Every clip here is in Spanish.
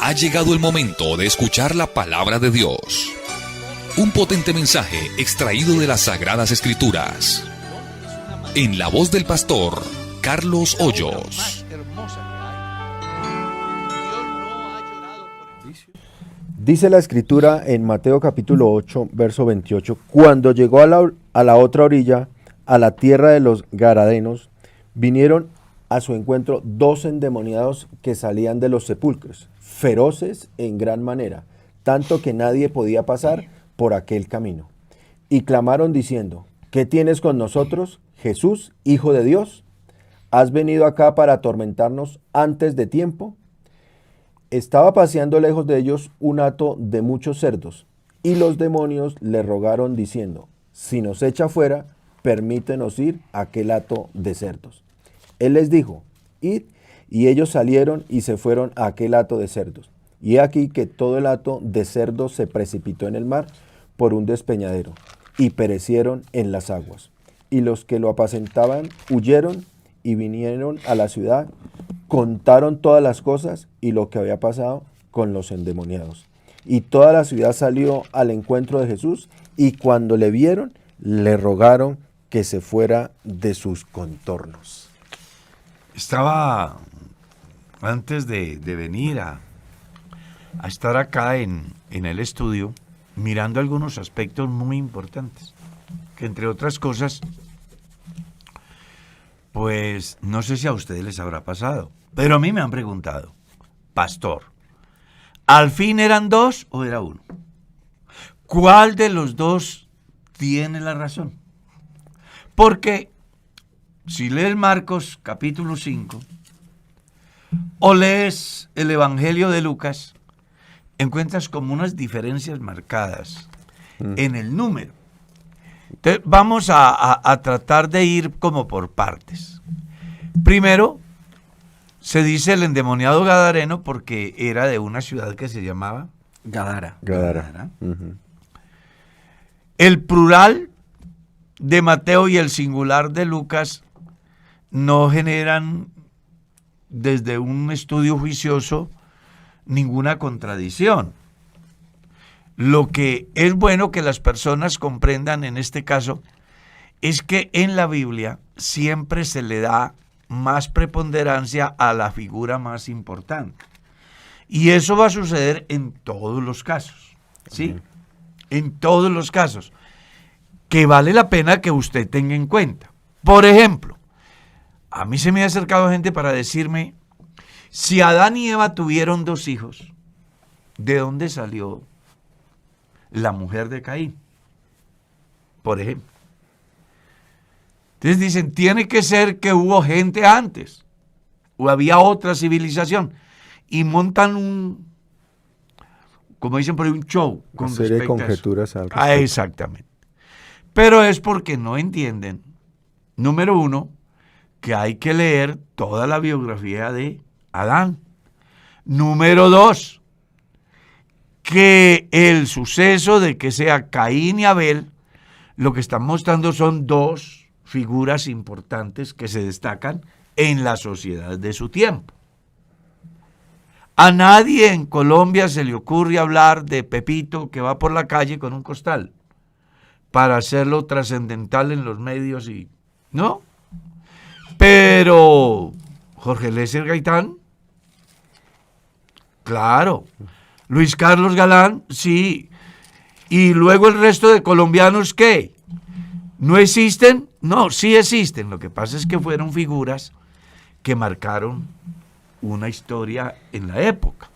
Ha llegado el momento de escuchar la palabra de Dios. Un potente mensaje extraído de las Sagradas Escrituras. En la voz del pastor Carlos Hoyos. Dice la Escritura en Mateo capítulo 8, verso 28, cuando llegó a la otra orilla, a la tierra de los Gadarenos, vinieron a su encuentro 2 endemoniados que salían de los sepulcros, feroces en gran manera, tanto que nadie podía pasar por aquel camino. Y clamaron diciendo, ¿qué tienes con nosotros, Jesús, Hijo de Dios? ¿Has venido acá para atormentarnos antes de tiempo? Estaba paseando lejos de ellos un hato de muchos cerdos, y los demonios le rogaron diciendo, si nos echa fuera, permítenos ir a aquel hato de cerdos. Él les dijo, id, y ellos salieron y se fueron a aquel hato de cerdos. Y he aquí que todo el hato de cerdos se precipitó en el mar por un despeñadero, y perecieron en las aguas. Y los que lo apacentaban huyeron y vinieron a la ciudad, contaron todas las cosas y lo que había pasado con los endemoniados. Y toda la ciudad salió al encuentro de Jesús, y cuando le vieron, le rogaron que se fuera de sus contornos. Estaba, antes de venir a estar acá en el estudio, mirando algunos aspectos muy importantes, que entre otras cosas, pues no sé si a ustedes les habrá pasado, pero a mí me han preguntado, pastor, ¿al fin eran 2 o era 1? ¿Cuál de los 2 tiene la razón? Porque si lees Marcos capítulo 5 o lees el Evangelio de Lucas, encuentras como unas diferencias marcadas en el número. Entonces, vamos a tratar de ir como por partes. Primero, se dice el endemoniado gadareno porque era de una ciudad que se llamaba Gadara. Uh-huh. El plural de Mateo y el singular de Lucas no generan, desde un estudio juicioso, ninguna contradicción. Lo que es bueno que las personas comprendan en este caso es que en la Biblia siempre se le da más preponderancia a la figura más importante. Y eso va a suceder en todos los casos, ¿sí? Uh-huh. En todos los casos, que vale la pena que usted tenga en cuenta. Por ejemplo, a mí se me ha acercado gente para decirme, si Adán y Eva tuvieron 2 hijos, ¿de dónde salió la mujer de Caín? Por ejemplo. Entonces dicen, tiene que ser que hubo gente antes, o había otra civilización, y montan como dicen por ahí, un show. Con serie de conjeturas al respecto. Exactamente. Pero es porque no entienden, número 1, que hay que leer toda la biografía de Adán. Número 2, que el suceso de que sea Caín y Abel, lo que están mostrando son 2 figuras importantes que se destacan en la sociedad de su tiempo. A nadie en Colombia se le ocurre hablar de Pepito que va por la calle con un costal para hacerlo trascendental en los medios y ¿no? Pero Jorge Eliezer Gaitán, claro. Luis Carlos Galán, sí. Y luego el resto de colombianos, ¿qué? ¿No existen? No, sí existen. Lo que pasa es que fueron figuras que marcaron una historia en la época.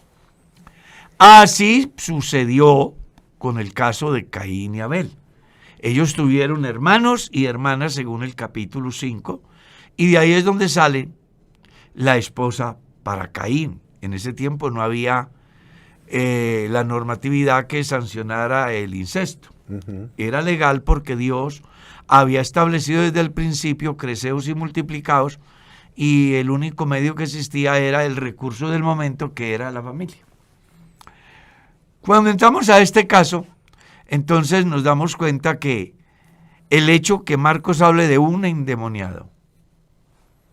Así sucedió con el caso de Caín y Abel. Ellos tuvieron hermanos y hermanas según el capítulo 5, y de ahí es donde sale la esposa para Caín. En ese tiempo no había la normatividad que sancionara el incesto. Uh-huh. Era legal porque Dios había establecido desde el principio creceos y multiplicaos, y el único medio que existía era el recurso del momento, que era la familia. Cuando entramos a este caso, entonces nos damos cuenta que el hecho que Marcos hable de un endemoniado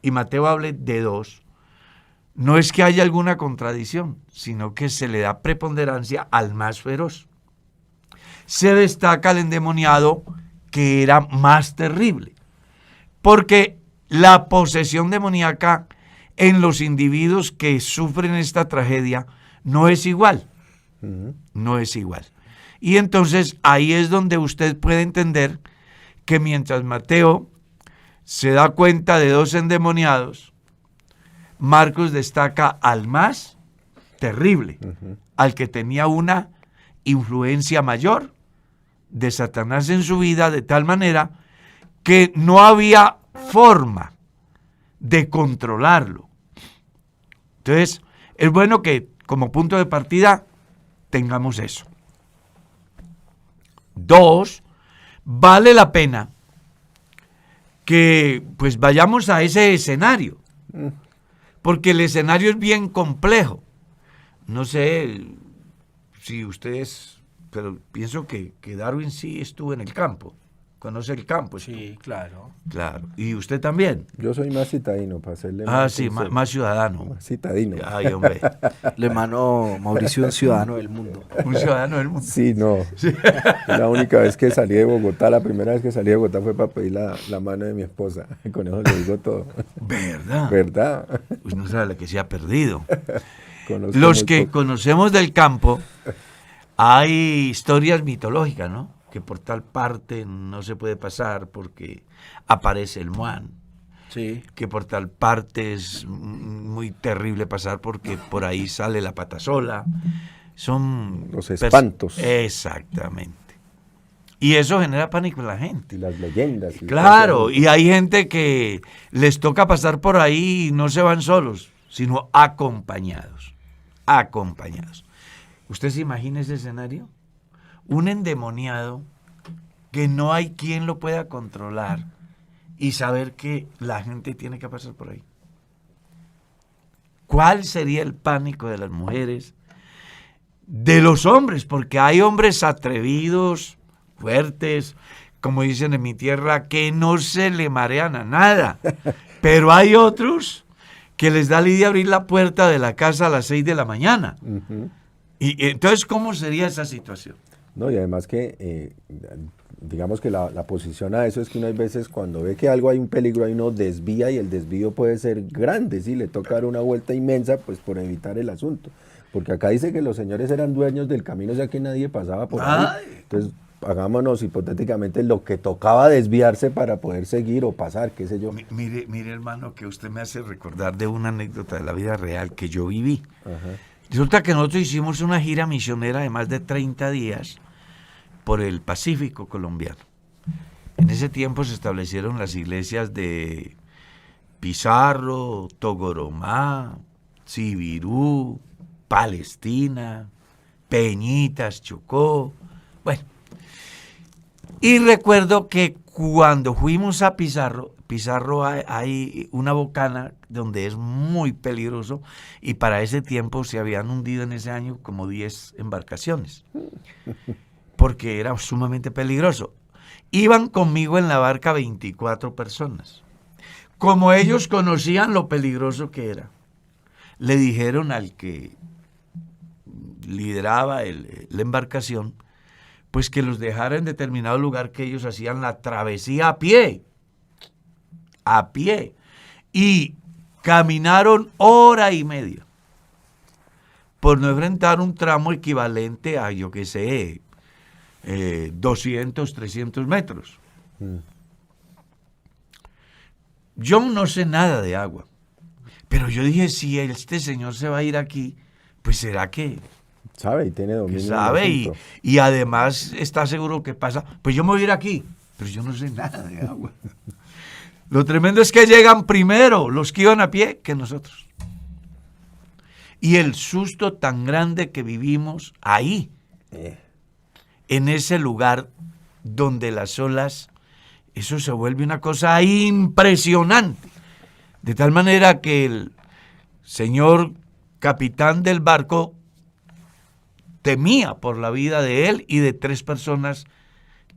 y Mateo hable de 2, no es que haya alguna contradicción, sino que se le da preponderancia al más feroz. Se destaca el endemoniado que era más terrible, porque la posesión demoníaca en los individuos que sufren esta tragedia no es igual, no es igual. Y entonces ahí es donde usted puede entender que mientras Mateo se da cuenta de 2 endemoniados, Marcos destaca al más terrible, al que tenía una influencia mayor de Satanás en su vida, de tal manera que no había forma de controlarlo. Entonces, es bueno que como punto de partida tengamos eso. 2, vale la pena que pues vayamos a ese escenario, porque el escenario es bien complejo. No sé si ustedes, pero pienso que Darwin sí estuvo en el campo, conoce el campo. Sí, claro. Claro, y usted también. Yo soy más citadino, para hacerle Sí, más ciudadano. más citadino. Ay, hombre. El hermano Mauricio, un ciudadano del mundo. Un ciudadano del mundo. Sí, no. Sí. La única vez que salí de Bogotá, la primera vez que salí de Bogotá fue para pedir la mano de mi esposa. Con eso le digo todo. ¿Verdad? ¿Verdad? Pues no sabe la que se ha perdido. Conozco Los muy que poco. conocemos del campo, hay historias mitológicas, ¿no? Que por tal parte no se puede pasar porque aparece el muán. Sí. Que por tal parte es muy terrible pasar porque por ahí sale la patasola. Son Los espantos. Exactamente. Y eso genera pánico en la gente. Y las leyendas. Y Claro, cosas. y hay gente que les toca pasar por ahí y no se van solos, sino acompañados. Acompañados. ¿Usted se imagina ese escenario? Un endemoniado que no hay quien lo pueda controlar y saber que la gente tiene que pasar por ahí. ¿Cuál sería el pánico de las mujeres? De los hombres, porque hay hombres atrevidos, fuertes, como dicen en mi tierra, que no se le marean a nada. Pero hay otros que les da lidia abrir la puerta de la casa a las 6 de la mañana. Ujú. Y entonces, ¿cómo sería esa situación? No, y además que, digamos que la posición a eso es que uno hay veces cuando ve que algo hay un peligro, ahí uno desvía y el desvío puede ser grande, ¿sí? Le toca dar una vuelta inmensa pues por evitar el asunto. Porque acá dice que los señores eran dueños del camino, o sea que nadie pasaba por ahí. Ay. Entonces, hagámonos hipotéticamente lo que tocaba desviarse para poder seguir o pasar, qué sé yo. Mire, hermano, que usted me hace recordar de una anécdota de la vida real que yo viví. Ajá. Resulta que nosotros hicimos una gira misionera de más de 30 días por el Pacífico colombiano. En ese tiempo se establecieron las iglesias de Pizarro, Togoromá, Sibirú, Palestina, Peñitas, Chocó. Bueno, y recuerdo que cuando fuimos a Pizarro hay una bocana donde es muy peligroso y para ese tiempo se habían hundido en ese año como 10 embarcaciones, porque era sumamente peligroso. Iban conmigo en la barca 24 personas. Como ellos conocían lo peligroso que era, le dijeron al que lideraba la embarcación, pues que los dejara en determinado lugar, que ellos hacían la travesía a pie, y caminaron 1.5 horas por no enfrentar un tramo equivalente a, yo qué sé, 200, 300 metros. Yo no sé nada de agua, pero yo dije, si este señor se va a ir aquí, pues será que Sabe y tiene dominio. del sabe asunto. y además está seguro que pasa. Pues yo me voy a ir aquí, pero yo no sé nada de agua. Lo tremendo es que llegan primero los que iban a pie que nosotros. Y el susto tan grande que vivimos ahí, en ese lugar donde las olas, eso se vuelve una cosa impresionante. De tal manera que el señor capitán del barco temía por la vida de él y de 3 personas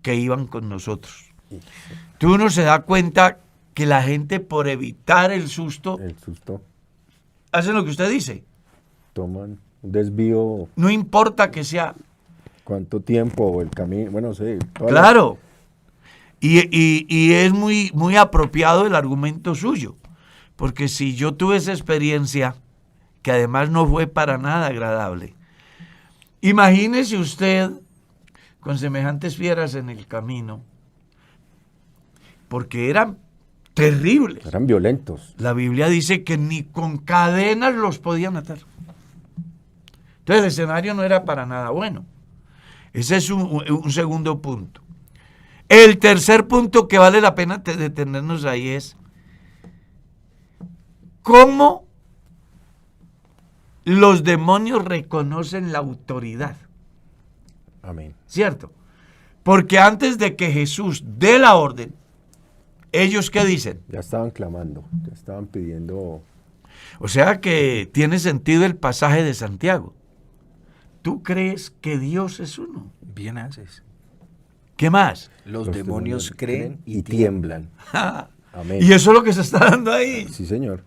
que iban con nosotros. Uno se da cuenta que la gente, por evitar el susto, hacen lo que usted dice. Toman un desvío, No importa que sea. cuánto tiempo o el camino, bueno, sí. Claro. Y es muy, muy apropiado el argumento suyo. Porque si yo tuve esa experiencia, que además no fue para nada agradable, imagínese usted con semejantes fieras en el camino, porque eran terribles. Eran violentos. La Biblia dice que ni con cadenas los podían atar. Entonces el escenario no era para nada bueno. Ese es un segundo punto. El tercer punto que vale la pena detenernos ahí es cómo los demonios reconocen la autoridad. Amén. ¿Cierto? Porque antes de que Jesús dé la orden, ¿ellos qué dicen? Ya estaban clamando, ya estaban pidiendo. O sea que tiene sentido el pasaje de Santiago. ¿Tú crees que Dios es uno? Bien haces. ¿Qué más? Los demonios creen y tiemblan. Amén. Y eso es lo que se está dando ahí. Sí, señor.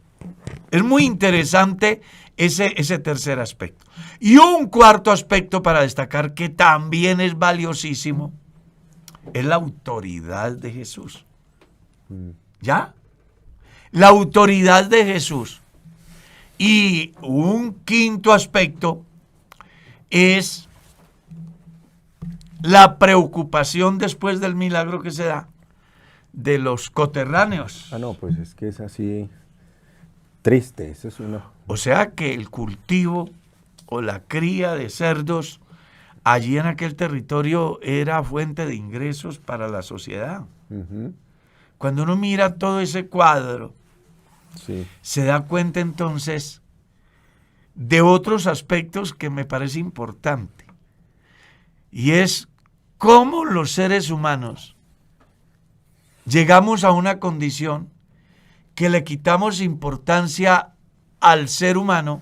Es muy interesante ese tercer aspecto. Y un cuarto aspecto para destacar que también es valiosísimo es la autoridad de Jesús. ¿Ya? La autoridad de Jesús. Y un quinto aspecto es la preocupación después del milagro que se da de los coterráneos. Ah, no, pues es que es así triste, eso es uno. O sea que el cultivo o la cría de cerdos allí en aquel territorio era fuente de ingresos para la sociedad. Ujú. Cuando uno mira todo ese cuadro, Sí. se da cuenta entonces de otros aspectos que me parece importante. Y es cómo los seres humanos llegamos a una condición que le quitamos importancia al ser humano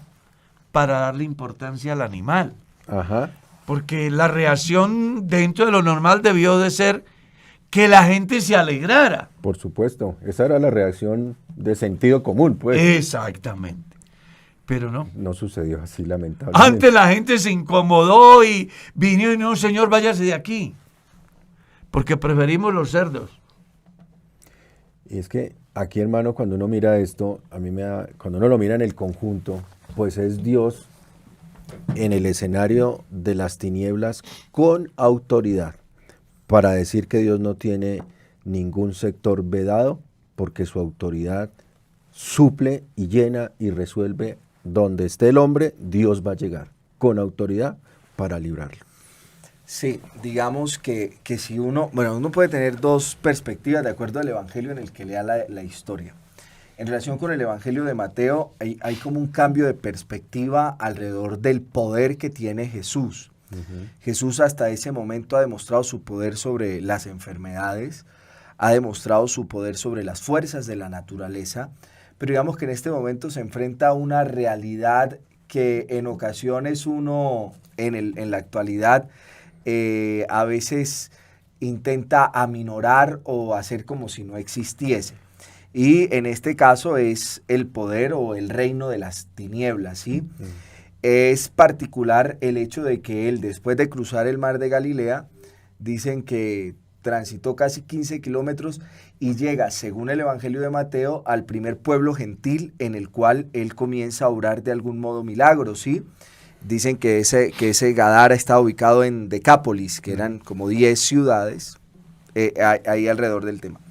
para darle importancia al animal. Ajá. Porque la reacción dentro de lo normal debió de ser que la gente se alegrara. Por supuesto, esa era la reacción de sentido común, pues. Exactamente. Pero no. No sucedió así, lamentablemente. Antes la gente se incomodó y vino y no, señor, váyase de aquí. Porque preferimos los cerdos. Y es que aquí, hermano, cuando uno mira esto, cuando uno lo mira en el conjunto, pues es Dios en el escenario de las tinieblas con autoridad para decir que Dios no tiene ningún sector vedado, porque su autoridad suple y llena y resuelve donde esté el hombre, Dios va a llegar con autoridad para librarlo. Sí, digamos que si uno puede tener dos perspectivas de acuerdo al evangelio en el que lea la historia. En relación con el evangelio de Mateo, hay como un cambio de perspectiva alrededor del poder que tiene Jesús. Uh-huh. Jesús hasta ese momento ha demostrado su poder sobre las enfermedades, ha demostrado su poder sobre las fuerzas de la naturaleza, pero digamos que en este momento se enfrenta a una realidad que en ocasiones uno, en la actualidad, a veces intenta aminorar o hacer como si no existiese. Y en este caso es el poder o el reino de las tinieblas, ¿sí? Uh-huh. Es particular el hecho de que él, después de cruzar el mar de Galilea, dicen que transitó casi 15 kilómetros y llega, según el Evangelio de Mateo, al primer pueblo gentil en el cual él comienza a obrar de algún modo milagros, ¿sí? Dicen que ese Gadara está ubicado en Decápolis, que eran como 10 ciudades ahí alrededor del tema.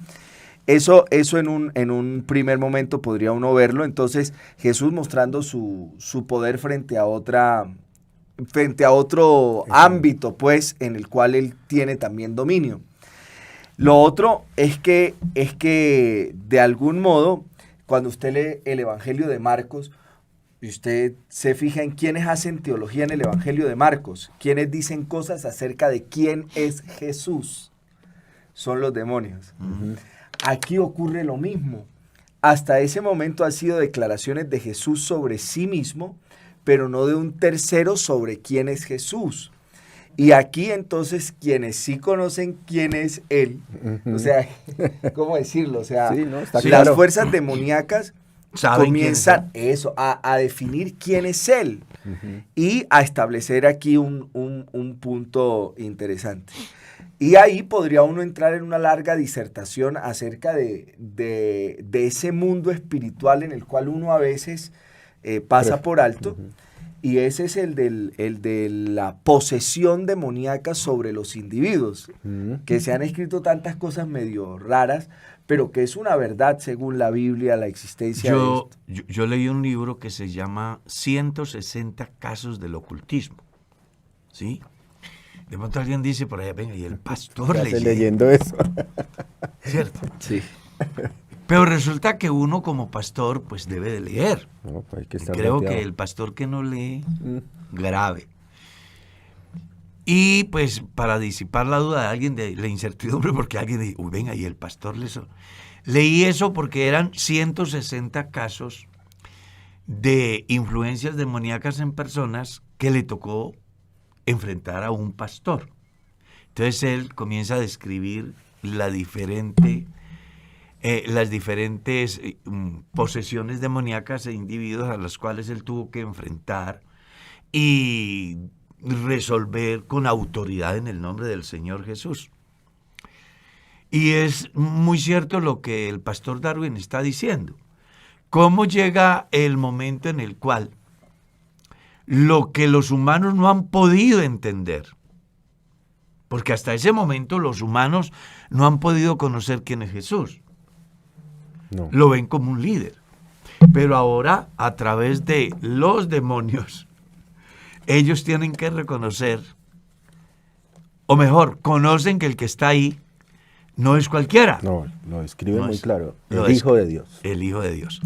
Eso en un primer momento podría uno verlo. Entonces Jesús mostrando su poder frente a otro ámbito, pues, en el cual él tiene también dominio. Lo otro es que de algún modo, cuando usted lee el Evangelio de Marcos, y usted se fija en quiénes hacen teología en el Evangelio de Marcos, quiénes dicen cosas acerca de quién es Jesús, son los demonios. Uh-huh. Aquí ocurre lo mismo. Hasta ese momento han sido declaraciones de Jesús sobre sí mismo, pero no de un tercero sobre quién es Jesús. Y aquí entonces quienes sí conocen quién es Él, uh-huh. O sea, ¿cómo decirlo? O sea, sí, ¿no? Está las claro. Fuerzas demoníacas comienzan a definir quién es él y a establecer aquí un punto interesante. Y ahí podría uno entrar en una larga disertación acerca de ese mundo espiritual en el cual uno a veces pasa por alto. Y ese es el de la posesión demoníaca sobre los individuos, que se han escrito tantas cosas medio raras, pero que es una verdad según la Biblia, la existencia de esto. Yo leí un libro que se llama 160 casos del ocultismo, ¿sí? De pronto alguien dice por allá, venga, y el pastor leyendo eso. ¿Cierto? Sí. Pero resulta que uno como pastor pues debe de leer. No, pues hay que estar Creo dateado. que el pastor que no lee, grave. Y pues para disipar la duda de alguien, de la incertidumbre, porque alguien dice, uy, venga, y el pastor leí eso porque eran 160 casos de influencias demoníacas en personas que le tocó enfrentar a un pastor. Entonces él comienza a describir las diferentes posesiones demoníacas e individuos a los cuales él tuvo que enfrentar y resolver con autoridad en el nombre del Señor Jesús. Y es muy cierto lo que el pastor Darwin está diciendo. ¿Cómo llega el momento en el cual lo que los humanos no han podido entender? Porque hasta ese momento los humanos no han podido conocer quién es Jesús. No. Lo ven como un líder. Pero ahora, a través de los demonios, ellos tienen que reconocer, o mejor, conocen que el que está ahí no es cualquiera. No, lo escribe No muy es- claro. lo El es- Hijo de Dios. El Hijo de Dios.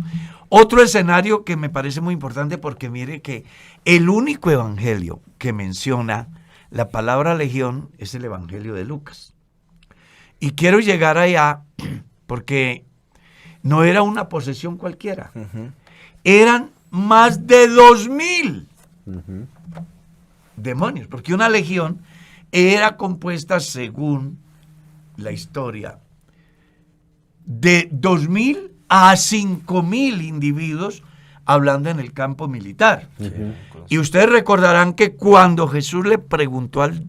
Otro escenario que me parece muy importante, porque mire que el único evangelio que menciona la palabra legión es el Evangelio de Lucas. Y quiero llegar allá porque no era una posesión cualquiera. Eran más de 2,000 demonios, porque una legión era compuesta, según la historia, de 2,000 a 5,000 individuos, hablando en el campo militar. Y ustedes recordarán que cuando Jesús le preguntó al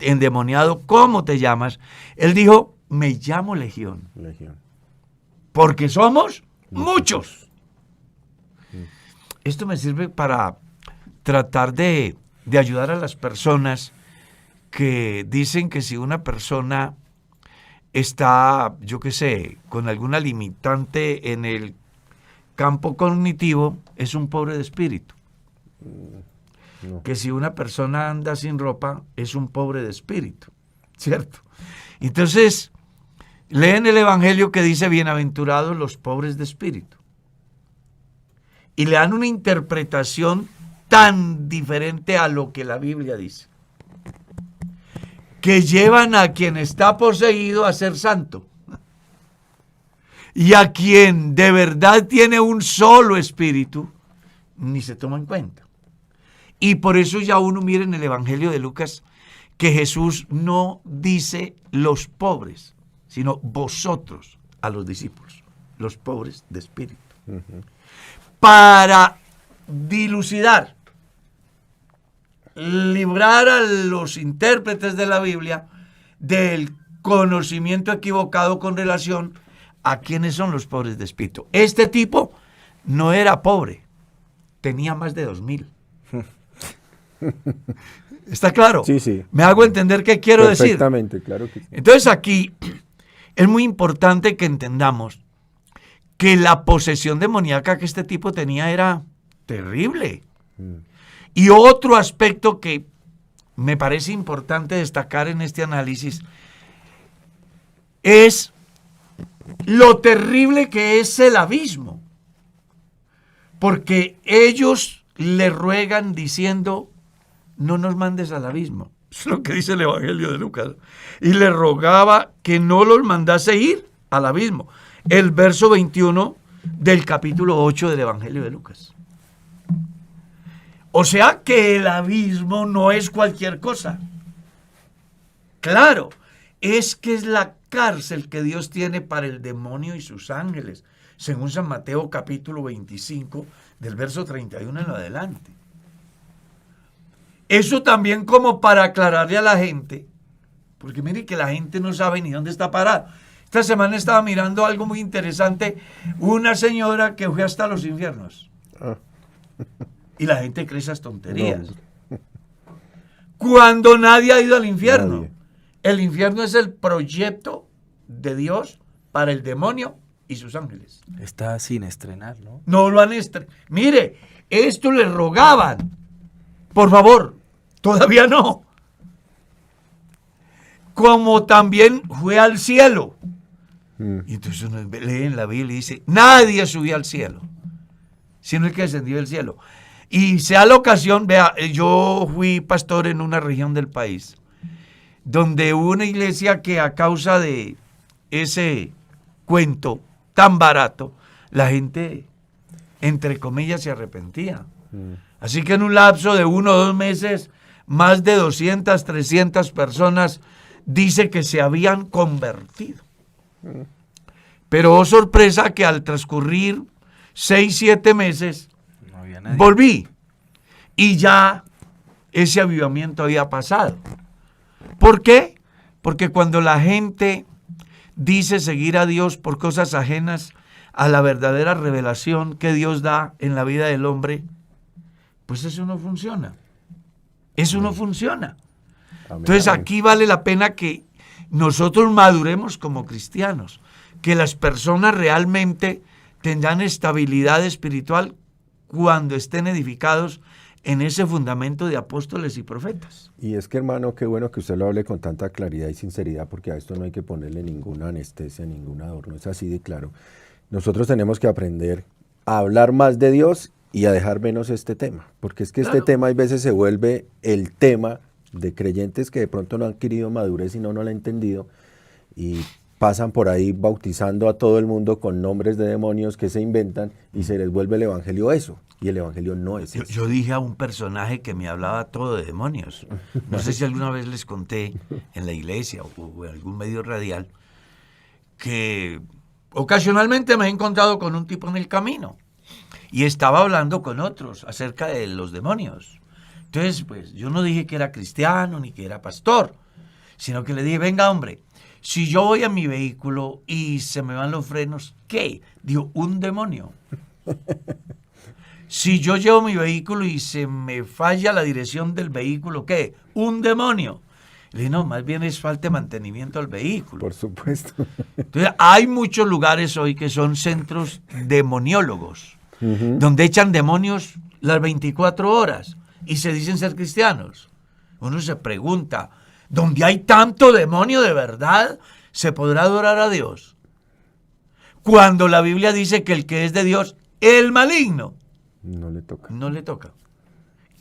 endemoniado, ¿cómo te llamas? Él dijo, me llamo Legión, Legión. porque somos muchos. Esto me sirve para tratar de ayudar a las personas que dicen que si una persona está, yo qué sé, con alguna limitante en el campo cognitivo, es un pobre de espíritu. No. Que si una persona anda sin ropa, es un pobre de espíritu, ¿cierto? Entonces, leen el Evangelio que dice, bienaventurados los pobres de espíritu. Y le dan una interpretación tan diferente a lo que la Biblia dice, que llevan a quien está poseído a ser santo. Y a quien de verdad tiene un solo espíritu, ni se toma en cuenta. Y por eso ya uno mira en el Evangelio de Lucas que Jesús no dice los pobres, sino vosotros a los discípulos, los pobres de espíritu. Para dilucidar, librar a los intérpretes de la Biblia del conocimiento equivocado con relación a quiénes son los pobres de espíritu. Este tipo no era pobre, tenía más de 2,000. ¿Está claro? Sí, sí. ¿Me hago entender qué quiero decir? Perfectamente, claro que sí. Entonces aquí es muy importante que entendamos que la posesión demoníaca que este tipo tenía era terrible. Y otro aspecto que me parece importante destacar en este análisis es lo terrible que es el abismo. Porque ellos le ruegan diciendo, no nos mandes al abismo. Es lo que dice el Evangelio de Lucas. Y le rogaba que no los mandase ir al abismo. El verso 21 del capítulo 8 del Evangelio de Lucas. O sea que el abismo no es cualquier cosa. Claro, es que es la cárcel que Dios tiene para el demonio y sus ángeles. según San Mateo capítulo 25, del verso 31 en adelante. Eso también como para aclararle a la gente, porque mire que la gente no sabe ni dónde está parada. Esta semana estaba mirando algo muy interesante, una señora que fue hasta los infiernos. Y la gente cree esas tonterías. No. Cuando nadie ha ido al infierno. Nadie. El infierno es el proyecto de Dios para el demonio y sus ángeles. Está sin estrenar, ¿no? No lo han estrenado. Mire, esto le rogaban. Por favor, todavía no. Como también fue al cielo. Y entonces uno lee en la Biblia y dice, nadie subió al cielo, sino el que descendió del cielo. Y sea la ocasión, vea, yo fui pastor en una región del país, donde hubo una iglesia que a causa de ese cuento tan barato, la gente, entre comillas, se arrepentía. Así que en un lapso de 1 o 2 meses, más de 200, 300 personas dice que se habían convertido. Pero oh sorpresa que al transcurrir 6, 7 meses, No había nadie. volví y ya ese avivamiento había pasado. ¿Por qué? Porque cuando la gente dice seguir a Dios por cosas ajenas a la verdadera revelación que Dios da en la vida del hombre, pues eso no funciona. Eso no funciona. Amén, Entonces amén. aquí vale la pena que nosotros maduremos como cristianos, que las personas realmente tendrán estabilidad espiritual cuando estén edificados en ese fundamento de apóstoles y profetas. Y es que, hermano, qué bueno que usted lo hable con tanta claridad y sinceridad, porque a esto no hay que ponerle ninguna anestesia, ningún adorno, es así de claro. Nosotros tenemos que aprender a hablar más de Dios y a dejar menos este tema, porque es que este Claro. tema a veces se vuelve el tema de creyentes que de pronto no han querido madurez y no lo han entendido, y pasan por ahí bautizando a todo el mundo con nombres de demonios que se inventan y se les vuelve el evangelio eso, y el evangelio no es eso. Yo dije a un personaje que me hablaba todo de demonios. No sé si alguna vez les conté en la iglesia o en algún medio radial que ocasionalmente me he encontrado con un tipo en el camino y estaba hablando con otros acerca de los demonios. Entonces, pues yo no dije que era cristiano ni que era pastor, sino que le dije, venga hombre, si yo voy a mi vehículo y se me van los frenos, ¿qué? Digo, un demonio. Si yo llevo mi vehículo y se me falla la dirección del vehículo, ¿qué? Un demonio. Le dije, no, más bien es falta de mantenimiento al vehículo. Por supuesto. Entonces, hay muchos lugares hoy que son centros demoniólogos, donde echan demonios las 24 horas y se dicen ser cristianos. Uno se pregunta, ¿donde hay tanto demonio de verdad, se podrá adorar a Dios? Cuando la Biblia dice que el que es de Dios, el maligno, No le toca. no le toca.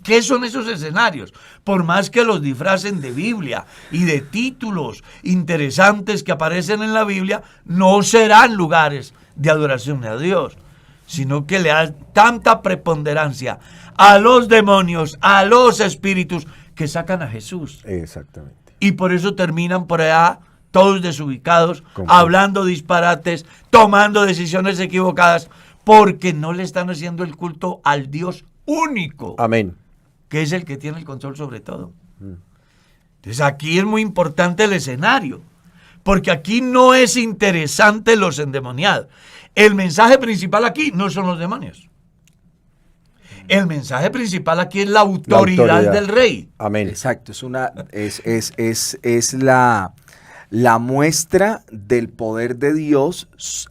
¿Qué son esos escenarios? Por más que los disfracen de Biblia y de títulos interesantes que aparecen en la Biblia, no serán lugares de adoración a Dios, sino que le dan tanta preponderancia a los demonios, a los espíritus, que sacan a Jesús. Exactamente. Y por eso terminan por allá todos desubicados, Completo. hablando disparates, tomando decisiones equivocadas, porque no le están haciendo el culto al Dios único, Amén. que es el que tiene el control sobre todo. Entonces aquí es muy importante el escenario, porque aquí no es interesante los endemoniados. El mensaje principal aquí no son los demonios. El mensaje principal aquí es la autoridad del rey. Amén. Exacto, es la muestra del poder de Dios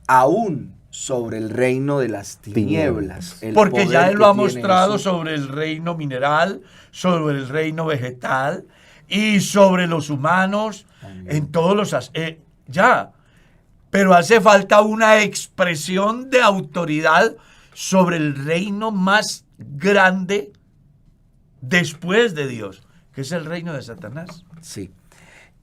aún sobre el reino de las tinieblas. El Porque poder ya él que lo ha tiene mostrado Jesús. sobre el reino mineral, sobre el reino vegetal y sobre los humanos, en todos los... ya, pero hace falta una expresión de autoridad sobre el reino más grande después de Dios, que es el reino de Satanás. Sí.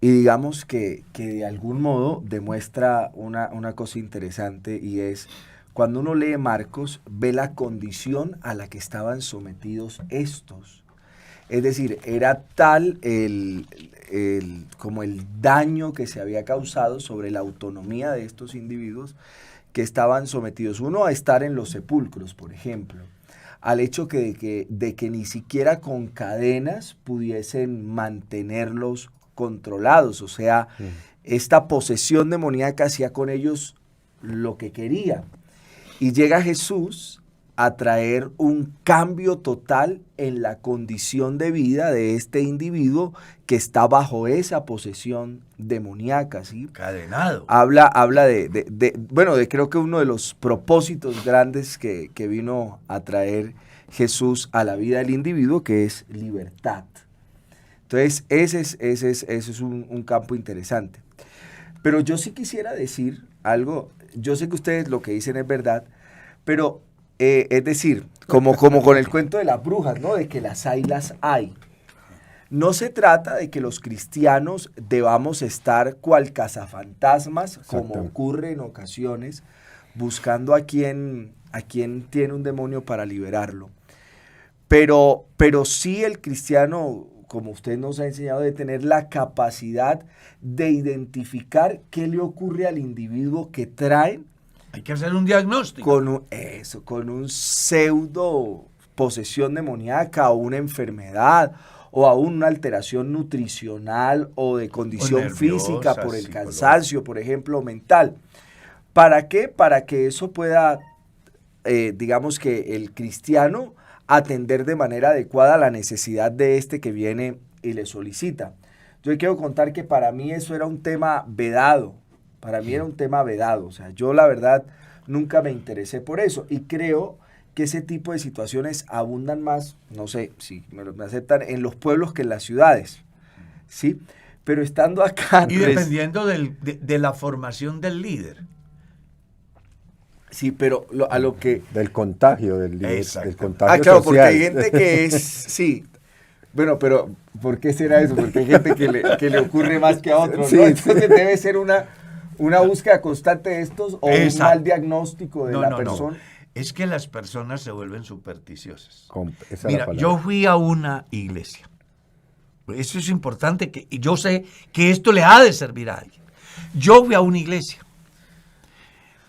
Y digamos que de algún modo demuestra una cosa interesante, y es cuando uno lee Marcos, ve la condición a la que estaban sometidos estos. Es decir, era tal como el daño que se había causado sobre la autonomía de estos individuos, que estaban sometidos, uno, a estar en los sepulcros, por ejemplo, al hecho de que ni siquiera con cadenas pudiesen mantenerlos controlados, o sea, esta posesión demoníaca hacía con ellos lo que quería. Y llega Jesús a traer un cambio total en la condición de vida de este individuo que está bajo esa posesión demoníaca, ¿sí? Encadenado. Habla de creo que uno de los propósitos grandes que vino a traer Jesús a la vida del individuo, que es libertad. Entonces, ese es un campo interesante. Pero yo sí quisiera decir algo, yo sé que ustedes lo que dicen es verdad, pero es decir, como con el cuento de las brujas, ¿no? De que las hay. No se trata de que los cristianos debamos estar cual cazafantasmas, como ocurre en ocasiones, buscando a quien tiene un demonio para liberarlo. Pero sí el cristiano, como usted nos ha enseñado, de tener la capacidad de identificar qué le ocurre al individuo que trae. Hay que hacer un diagnóstico. Con un pseudo posesión demoníaca o una enfermedad o aún una alteración nutricional o de condición física por el cansancio, por ejemplo, mental. ¿Para qué? Para que eso pueda, digamos que el cristiano atender de manera adecuada la necesidad de este que viene y le solicita. Yo quiero contar que para mí eso era un tema vedado. Para mí era un tema vedado, o sea, yo la verdad nunca me interesé por eso y creo que ese tipo de situaciones abundan más, no sé si me aceptan, en los pueblos que en las ciudades, ¿sí? Pero estando acá... Y dependiendo de la formación del líder. Sí, pero a lo que... Del contagio, del contagio claro, social. porque hay gente que es... Sí. Bueno, pero ¿por qué será eso? Porque hay gente que le ocurre más que a otros, Sí, ¿no? sí. Entonces debe ser una búsqueda constante de estos o un mal diagnóstico de la persona. No. Es que las personas se vuelven supersticiosas. Esa es la Mira, palabra. yo fui a una iglesia. Eso es importante, y yo sé que esto le ha de servir a alguien. Yo fui a una iglesia.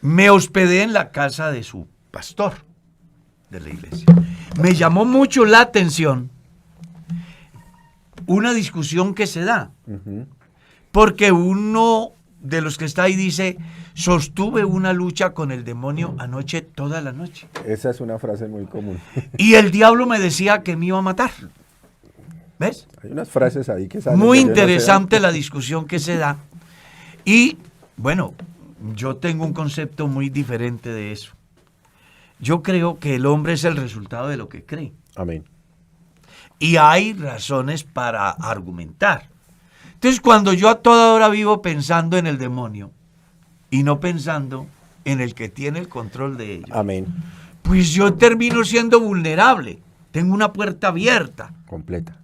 Me hospedé en la casa de su pastor de la iglesia. Me llamó mucho la atención una discusión que se da. Porque uno de los que está ahí dice, sostuve una lucha con el demonio anoche toda la noche. Esa es una frase muy común. Y el diablo me decía que me iba a matar. ¿Ves? Hay unas frases ahí que salen. Muy que yo no sé. interesante la discusión que se da. Y, bueno, yo tengo un concepto muy diferente de eso. Yo creo que el hombre es el resultado de lo que cree. Amén. Y hay razones para argumentar. Entonces, cuando yo a toda hora vivo pensando en el demonio y no pensando en el que tiene el control de ello, Amén. pues yo termino siendo vulnerable. Tengo una puerta abierta. Completa.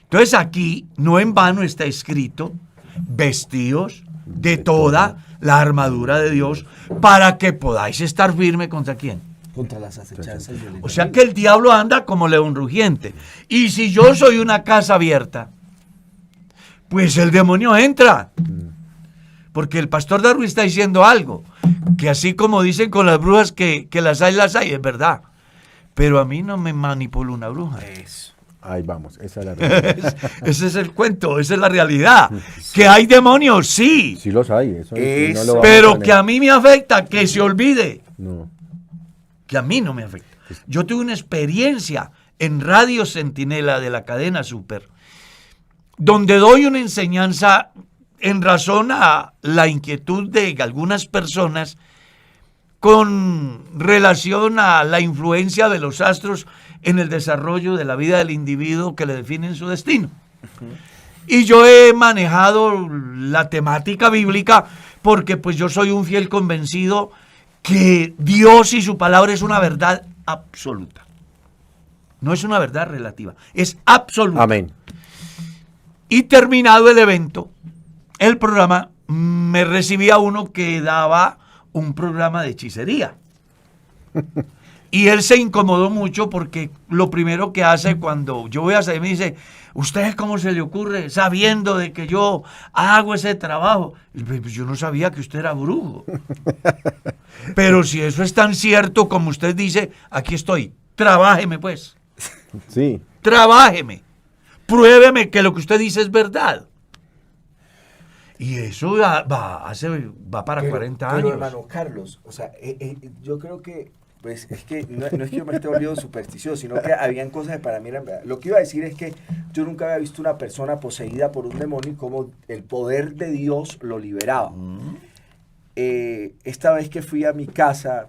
Entonces, aquí, no en vano está escrito, vestidos de toda la armadura de Dios para que podáis estar firme contra quién. Contra las acechanzas del enemigo. O sea que el diablo anda como león rugiente. Y si yo soy una casa abierta, pues el demonio entra. Porque el pastor Darwin está diciendo algo, que así como dicen con las brujas que las hay, es verdad. Pero a mí no me manipula una bruja. Eso. Ahí vamos, esa es la realidad. Ese es el cuento, esa es la realidad. ¿Que hay demonios? Sí. Sí los hay, eso Eso. no lo vamos Pero a que a mí me afecta, que se olvide. No. Que a mí no me afecta. Yo tuve una experiencia en Radio Centinela de la cadena Super, donde doy una enseñanza en razón a la inquietud de algunas personas con relación a la influencia de los astros en el desarrollo de la vida del individuo que le definen su destino. Y yo he manejado la temática bíblica porque pues yo soy un fiel convencido que Dios y su palabra es una verdad absoluta. No es una verdad relativa, es absoluta. Amén. Y terminado el evento, el programa, me recibía uno que daba un programa de hechicería. Y él se incomodó mucho porque lo primero que hace cuando yo voy a salir me dice, ¿usted cómo se le ocurre sabiendo de que yo hago ese trabajo? Y pues yo no sabía que usted era brujo. Pero si eso es tan cierto como usted dice, aquí estoy. Trabájeme pues. Sí. Trabájeme. Pruébeme que lo que usted dice es verdad. Y eso va para 40 años. Pero hermano Carlos, o sea, yo creo que, pues es que no es que yo me esté volviendo supersticioso, sino que habían cosas que para mí eran verdad. Lo que iba a decir es que yo nunca había visto una persona poseída por un demonio y cómo el poder de Dios lo liberaba. Esta vez que fui a mi casa,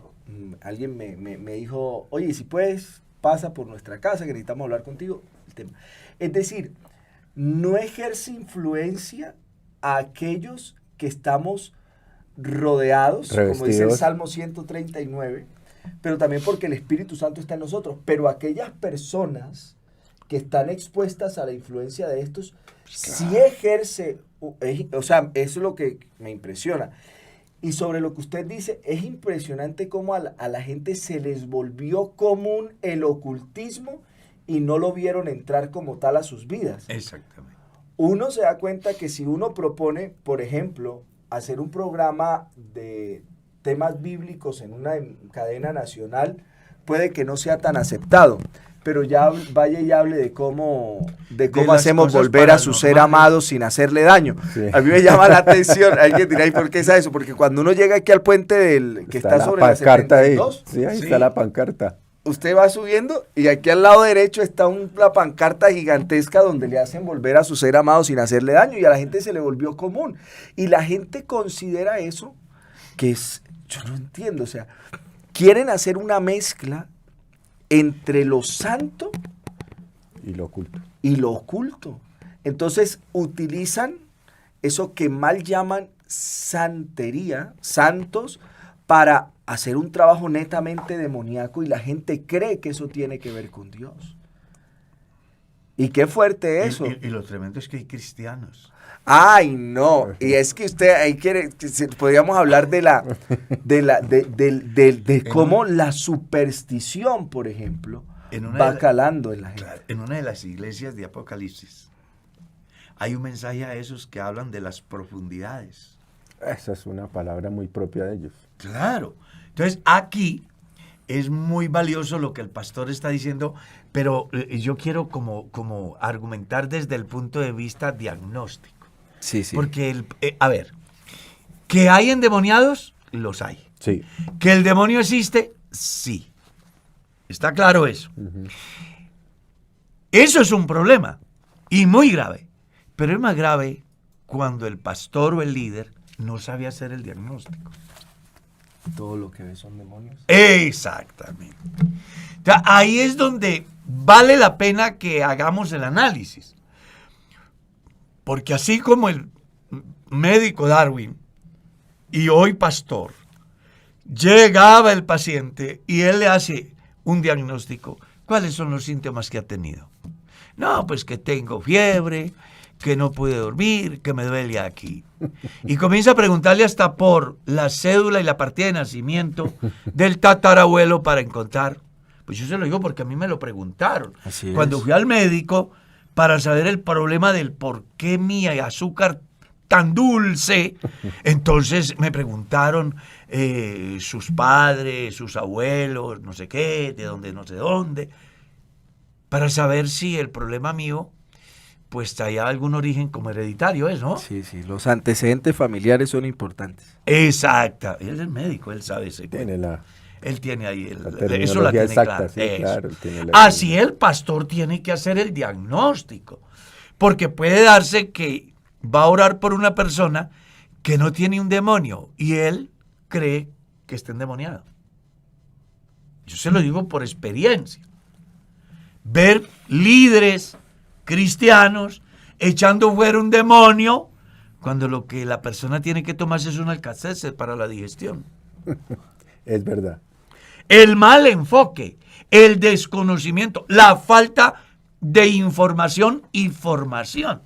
alguien me dijo, oye, si puedes, pasa por nuestra casa, que necesitamos hablar contigo. El tema. Es decir, no ejerce influencia a aquellos que estamos rodeados, Revestidos. como dice el Salmo 139, pero también porque el Espíritu Santo está en nosotros. Pero aquellas personas que están expuestas a la influencia de estos, sí ejerce, o sea, eso es lo que me impresiona. Y sobre lo que usted dice, es impresionante cómo a la gente se les volvió común el ocultismo y no lo vieron entrar como tal a sus vidas. Exactamente. Uno se da cuenta que si uno propone, por ejemplo, hacer un programa de temas bíblicos en una cadena nacional, puede que no sea tan aceptado, pero ya vaya y hable de cómo hacemos volver a su ser amado sin hacerle daño. Sí. A mí me llama la atención, hay que tirar, ¿por qué es eso? Porque cuando uno llega aquí al puente del que está sobre la 72, sí, ahí está la pancarta. Usted va subiendo y aquí al lado derecho está una pancarta gigantesca donde le hacen volver a su ser amado sin hacerle daño, y a la gente se le volvió común. Y la gente considera eso que es, yo no entiendo, o sea, quieren hacer una mezcla entre lo santo y lo oculto. Entonces utilizan eso que mal llaman santería, santos, para hacer un trabajo netamente demoníaco, y la gente cree que eso tiene que ver con Dios. Y qué fuerte eso. Y lo tremendo es que hay cristianos. Ay, no. Y es que usted ahí quiere, podríamos hablar de cómo la superstición, por ejemplo, va calando en la gente. Claro, en una de las iglesias de Apocalipsis hay un mensaje a esos que hablan de las profundidades. Esa es una palabra muy propia de ellos. Claro. Entonces, aquí es muy valioso lo que el pastor está diciendo, pero yo quiero como argumentar desde el punto de vista diagnóstico. Sí, sí. Porque, a ver, que hay endemoniados, los hay. Sí. Que el demonio existe, sí. Está claro eso. Uh-huh. Eso es un problema, y muy grave. Pero es más grave cuando el pastor o el líder no sabe hacer el diagnóstico. Todo lo que ve son demonios. Exactamente. O sea, ahí es donde vale la pena que hagamos el análisis. Porque así como el médico Darwin y hoy pastor, llegaba el paciente y él le hace un diagnóstico. ¿Cuáles son los síntomas que ha tenido? No, pues que tengo fiebre, que no pude dormir, que me duele aquí. Y comienza a preguntarle hasta por la cédula y la partida de nacimiento del tatarabuelo para encontrar. Pues yo se lo digo porque a mí me lo preguntaron. Así cuando fui al médico para saber el problema del por qué mi azúcar tan dulce, entonces me preguntaron sus padres, sus abuelos, no sé qué, de dónde, no sé dónde, para saber si el problema mío pues traía algún origen como hereditario, ¿no? Sí, sí, los antecedentes familiares son importantes. Exacto, él es el médico, él sabe ese. Él tiene ahí, eso la tiene exacta, clara. Sí, claro, así el pastor tiene que hacer el diagnóstico, porque puede darse que va a orar por una persona que no tiene un demonio y él cree que está endemoniado. Yo se lo digo por experiencia. Ver líderes cristianos echando fuera un demonio cuando lo que la persona tiene que tomarse es un Alka-Seltzer para la digestión. Es verdad. El mal enfoque, el desconocimiento, la falta de información y formación.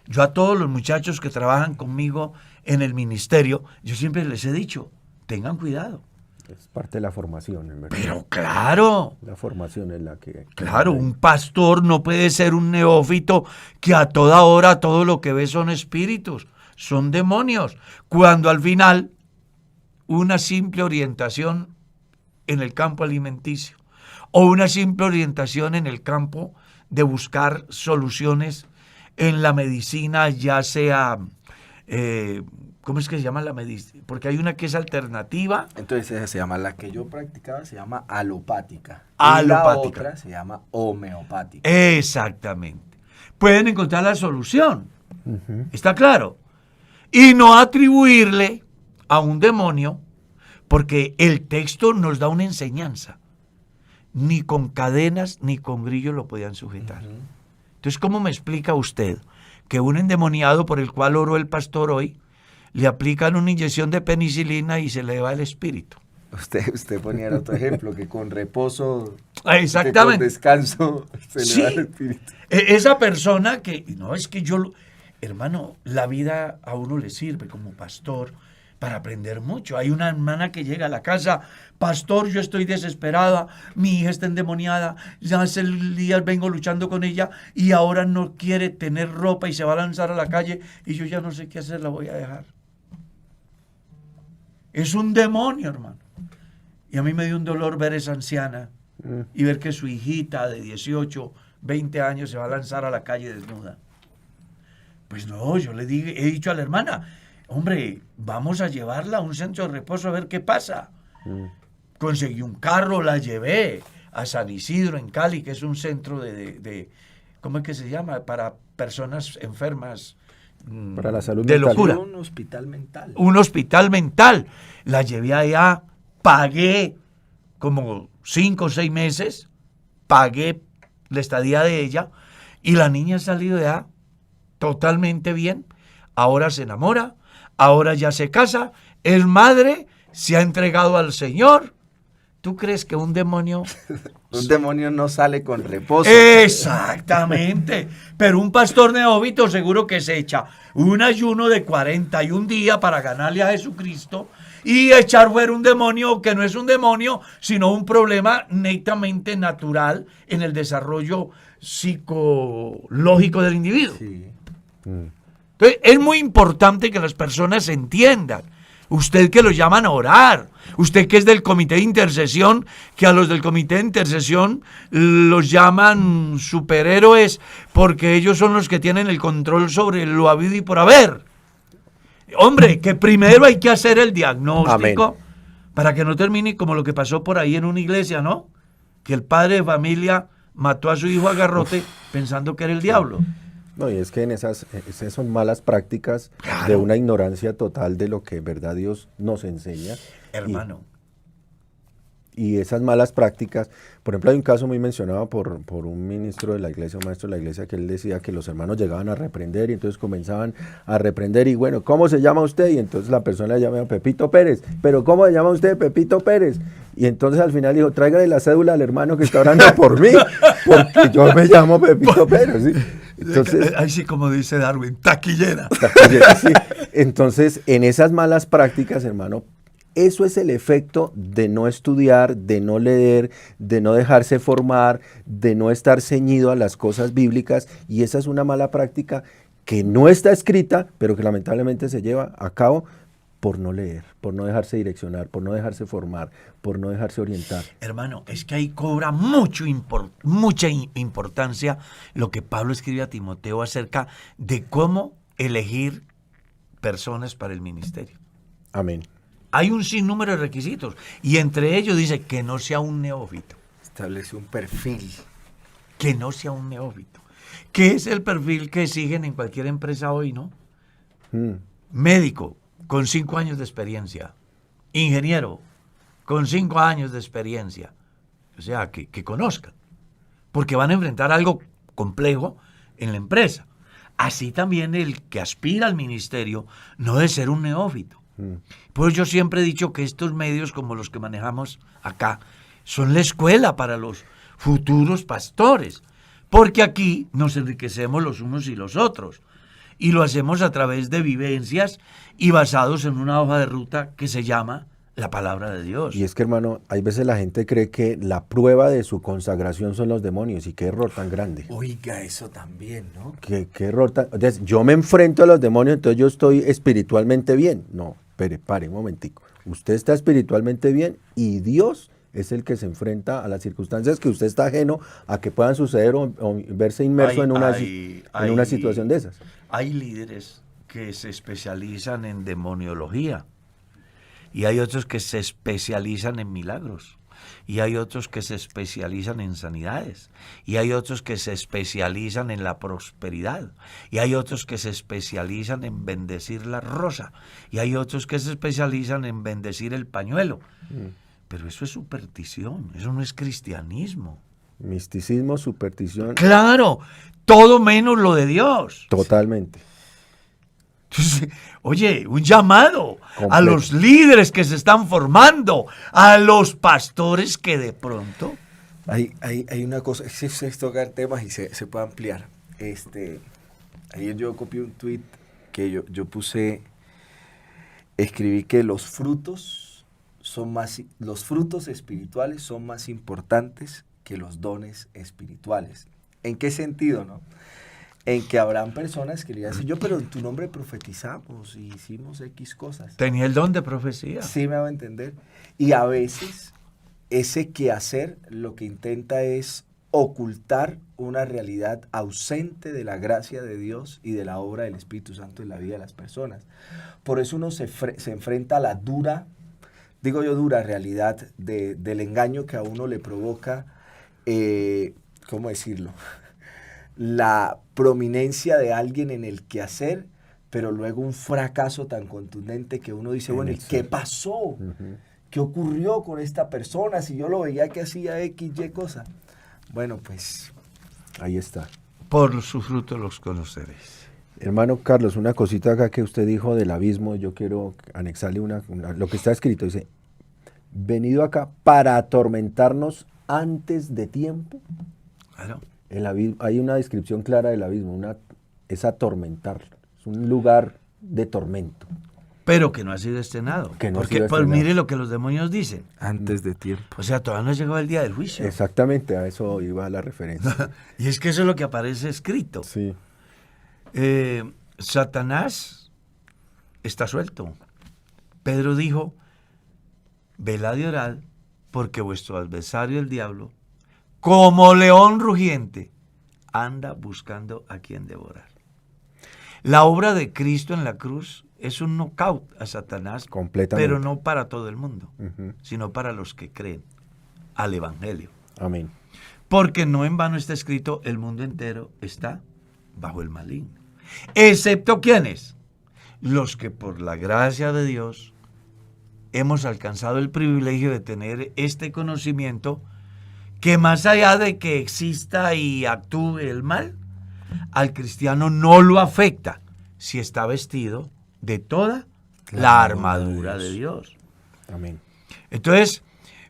Yo a todos los muchachos que trabajan conmigo en el ministerio, yo siempre les he dicho, tengan cuidado. Es parte de la formación, en verdad. Pero claro, La formación es la que... claro, un pastor no puede ser un neófito que a toda hora todo lo que ve son espíritus, son demonios, cuando al final una simple orientación en el campo alimenticio o una simple orientación en el campo de buscar soluciones en la medicina, ya sea, ¿cómo es que se llama la medicina? Porque hay una que es alternativa. Entonces esa se llama, la que yo practicaba se llama alopática. Y Alopática. la otra se llama homeopática. Exactamente. Pueden encontrar la solución. ¿Está claro? Y no atribuirle a un demonio, porque el texto nos da una enseñanza. Ni con cadenas ni con grillos lo podían sujetar. Entonces, ¿cómo me explica usted que un endemoniado por el cual oró el pastor hoy, le aplican una inyección de penicilina y se le va el espíritu? Usted ponía el otro ejemplo, que con reposo, Exactamente. que con descanso se Sí. le va el espíritu. Esa persona que, no, es que hermano, la vida a uno le sirve como pastor para aprender mucho. Hay una hermana que llega a la casa: pastor, yo estoy desesperada, mi hija está endemoniada, ya hace días vengo luchando con ella y ahora no quiere tener ropa y se va a lanzar a la calle y yo ya no sé qué hacer, la voy a dejar. Es un demonio, hermano. Y a mí me dio un dolor ver esa anciana y ver que su hijita de 18, 20 años se va a lanzar a la calle desnuda. Pues no, yo he dicho a la hermana: hombre, vamos a llevarla a un centro de reposo a ver qué pasa. Conseguí un carro, la llevé a San Isidro, en Cali, que es un centro de ¿cómo es que se llama? Para personas enfermas Para la salud de mental. locura. Un hospital mental. Un hospital mental. La llevé allá, pagué como 5 o 6 meses, pagué la estadía de ella y la niña ha salido de allá totalmente bien. Ahora se enamora, ahora ya se casa, es madre, se ha entregado al Señor. ¿Tú crees que un demonio? Un demonio no sale con reposo. Exactamente. Pero un pastor neófito seguro que se echa un ayuno de 41 días para ganarle a Jesucristo y echar fuera un demonio que no es un demonio, sino un problema netamente natural en el desarrollo psicológico del individuo. Sí. Entonces, es muy importante que las personas entiendan. Usted que los llaman a orar, usted que es del comité de intercesión, que a los del comité de intercesión los llaman superhéroes porque ellos son los que tienen el control sobre lo habido y por haber. Hombre, que primero hay que hacer el diagnóstico. Amén. Para que no termine como lo que pasó por ahí en una iglesia, ¿no? Que el padre de familia mató a su hijo a garrote pensando que era el diablo. No, y es que esas son malas prácticas Claro. de una ignorancia total de lo que en verdad Dios nos enseña. Hermano. Y esas malas prácticas, por ejemplo, hay un caso muy mencionado por un ministro de la iglesia, un maestro de la iglesia, que él decía que los hermanos llegaban a reprender y entonces comenzaban a reprender y bueno, ¿cómo se llama usted? Y entonces la persona le llamaba Pepito Pérez, pero ¿cómo se llama usted? Pepito Pérez. Y entonces al final dijo, tráigale la cédula al hermano que está orando por mí, porque yo me llamo Pepito Pérez. ¿sí? Entonces, Ahí sí, como dice Darwin, taquillera. sí. Entonces, en esas malas prácticas, hermano, eso es el efecto de no estudiar, de no leer, de no dejarse formar, de no estar ceñido a las cosas bíblicas, y esa es una mala práctica que no está escrita, pero que lamentablemente se lleva a cabo por no leer, por no dejarse direccionar, por no dejarse formar, por no dejarse orientar. Hermano, es que ahí cobra mucha importancia lo que Pablo escribe a Timoteo acerca de cómo elegir personas para el ministerio. Amén. Hay un sinnúmero de requisitos y entre ellos dice que no sea un neófito, Establece un perfil. que no sea un neófito. ¿Qué es el perfil que exigen en cualquier empresa hoy, no? Médico con 5 años de experiencia, ingeniero con 5 años de experiencia, o sea, que conozcan, porque van a enfrentar algo complejo en la empresa. Así también el que aspira al ministerio no debe ser un neófito. Pues yo siempre he dicho que estos medios como los que manejamos acá son la escuela para los futuros pastores, porque aquí nos enriquecemos los unos y los otros y lo hacemos a través de vivencias y basados en una hoja de ruta que se llama la palabra de Dios. Y es que, hermano, hay veces la gente cree que la prueba de su consagración son los demonios, y qué error tan grande. Oiga, eso también, ¿no? Qué error tan... Entonces, yo me enfrento a los demonios, entonces yo estoy espiritualmente bien. No, pare un momentico. Usted está espiritualmente bien y Dios es el que se enfrenta a las circunstancias que usted está ajeno a que puedan suceder o verse inmerso en una situación de esas. Hay líderes que se especializan en demoniología, y hay otros que se especializan en milagros, y hay otros que se especializan en sanidades, y hay otros que se especializan en la prosperidad, y hay otros que se especializan en bendecir la rosa, y hay otros que se especializan en bendecir el pañuelo. Pero eso es superstición, eso no es cristianismo. Misticismo, superstición. Claro, todo menos lo de Dios. Totalmente. Entonces, oye, un llamado Completo. a los líderes que se están formando, a los pastores que de pronto... Hay una cosa, es tocar temas y se puede ampliar. Ayer yo copié un tweet que yo puse, escribí que los frutos espirituales son más importantes que los dones espirituales. ¿En qué sentido, no? En que habrán personas que le dicen, yo, pero en tu nombre profetizamos y hicimos X cosas. Tenía el don de profecía. Sí, me hago entender. Y a veces ese quehacer lo que intenta es ocultar una realidad ausente de la gracia de Dios y de la obra del Espíritu Santo en la vida de las personas. Por eso uno se enfrenta a la dura realidad del engaño que a uno le provoca, ¿cómo decirlo? La prominencia de alguien en el quehacer, pero luego un fracaso tan contundente que uno dice, bueno, ¿y qué pasó? Uh-huh. ¿Qué ocurrió con esta persona? Si yo lo veía que hacía X, Y cosa. Bueno, pues... Ahí está. Por su fruto los conoceréis. Hermano Carlos, una cosita acá que usted dijo del abismo, yo quiero anexarle lo que está escrito, dice, venido acá para atormentarnos antes de tiempo. Claro. El abismo, hay una descripción clara del abismo, es atormentar, es un lugar de tormento. Pero que no ha sido estrenado. Que no ha porque sido pues, estrenado. mire lo que los demonios dicen. Antes de tiempo. O sea, todavía no ha llegado el día del juicio. Exactamente, a eso iba la referencia. Y es que eso es lo que aparece escrito. Sí. Satanás está suelto. Pedro dijo, velad y orad, porque vuestro adversario el diablo, como león rugiente, anda buscando a quien devorar. La obra de Cristo en la cruz es un knockout a Satanás, Completamente. pero no para todo el mundo, Uh-huh. sino para los que creen al Evangelio. Amén. Porque no en vano está escrito, el mundo entero está bajo el maligno. Excepto ¿quiénes? Los que por la gracia de Dios hemos alcanzado el privilegio de tener este conocimiento que más allá de que exista y actúe el mal, al cristiano no lo afecta si está vestido de toda la armadura de Dios. Amén. Entonces,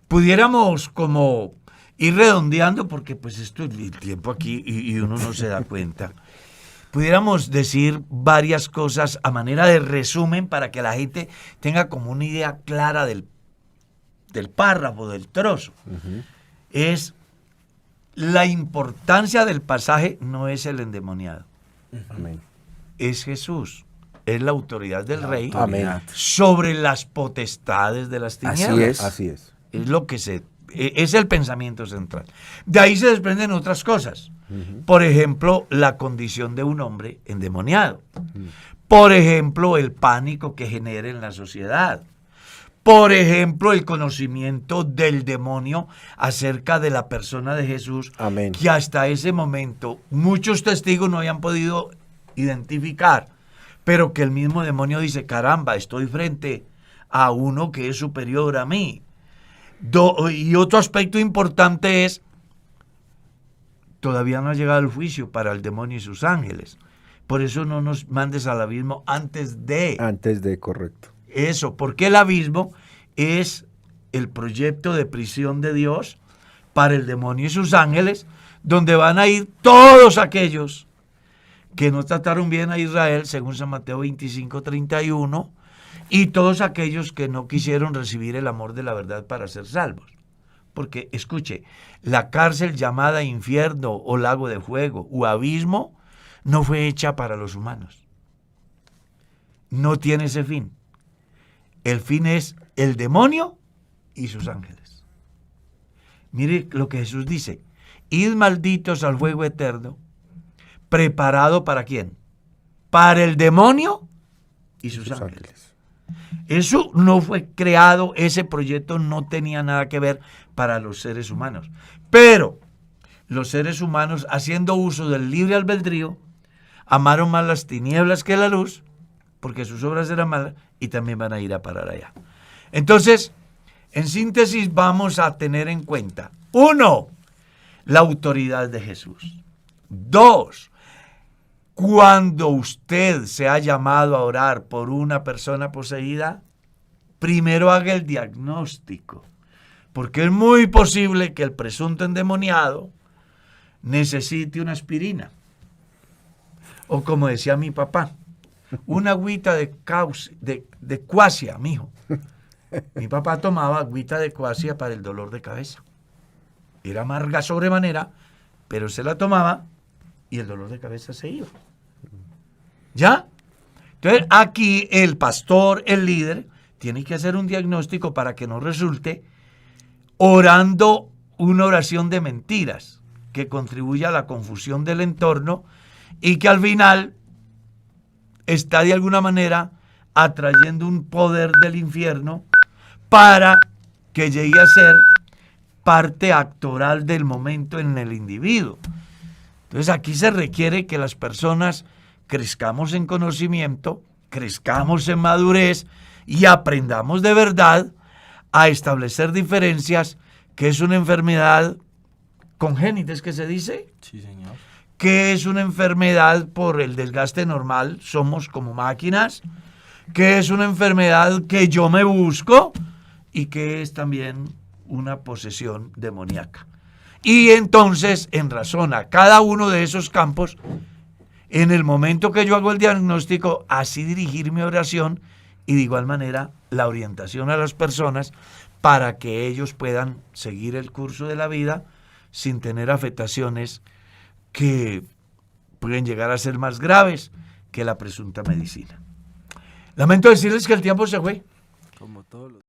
pudiéramos como ir redondeando, porque pues esto es el tiempo aquí y uno no se da cuenta. Pudiéramos decir varias cosas a manera de resumen para que la gente tenga como una idea clara del párrafo, del trozo. Uh-huh. Es la importancia del pasaje, no es el endemoniado, Amén. es Jesús, es la autoridad del rey Amén. sobre las potestades de las tinieblas. Así es. Es lo que es el pensamiento central. De ahí se desprenden otras cosas. Uh-huh. Por ejemplo, la condición de un hombre endemoniado. Por ejemplo, el pánico que genera en la sociedad. Por ejemplo, el conocimiento del demonio acerca de la persona de Jesús, Amén. que hasta ese momento muchos testigos no habían podido identificar, pero que el mismo demonio dice, caramba, estoy frente a uno que es superior a mí. Y otro aspecto importante es, todavía no ha llegado el juicio para el demonio y sus ángeles. Por eso no nos mandes al abismo antes de... Antes de, correcto. Eso, porque el abismo es el proyecto de prisión de Dios para el demonio y sus ángeles, donde van a ir todos aquellos que no trataron bien a Israel, según San Mateo 25:31, y todos aquellos que no quisieron recibir el amor de la verdad para ser salvos. Porque, escuche, la cárcel llamada infierno o lago de fuego o abismo no fue hecha para los humanos. No tiene ese fin. El fin es el demonio y sus ángeles. Mire lo que Jesús dice: id malditos al fuego eterno, preparado ¿para quién? Para el demonio y sus ángeles. Eso no fue creado, ese proyecto no tenía nada que ver para los seres humanos. Pero los seres humanos, haciendo uso del libre albedrío, amaron más las tinieblas que la luz, porque sus obras eran malas, y también van a ir a parar allá. Entonces, en síntesis, vamos a tener en cuenta: 1, la autoridad de Jesús. 2, cuando usted se ha llamado a orar por una persona poseída, primero haga el diagnóstico, porque es muy posible que el presunto endemoniado necesite una aspirina. O como decía mi papá, una agüita de cuasia, mijo. Mi papá tomaba agüita de cuasia para el dolor de cabeza. Era amarga sobremanera, pero se la tomaba y el dolor de cabeza se iba. ¿Ya? Entonces, aquí el pastor, el líder, tiene que hacer un diagnóstico para que no resulte orando una oración de mentiras que contribuya a la confusión del entorno y que al final está de alguna manera atrayendo un poder del infierno para que llegue a ser parte actoral del momento en el individuo. Entonces aquí se requiere que las personas crezcamos en conocimiento, crezcamos en madurez y aprendamos de verdad a establecer diferencias, que es una enfermedad congénita, ¿es que se dice? Sí, señor. Que es una enfermedad por el desgaste normal, somos como máquinas, que es una enfermedad que yo me busco y que es también una posesión demoníaca. Y entonces, en razón a cada uno de esos campos, en el momento que yo hago el diagnóstico, así dirigir mi oración y de igual manera la orientación a las personas para que ellos puedan seguir el curso de la vida sin tener afectaciones que pueden llegar a ser más graves que la presunta medicina. Lamento decirles que el tiempo se fue. Como todos los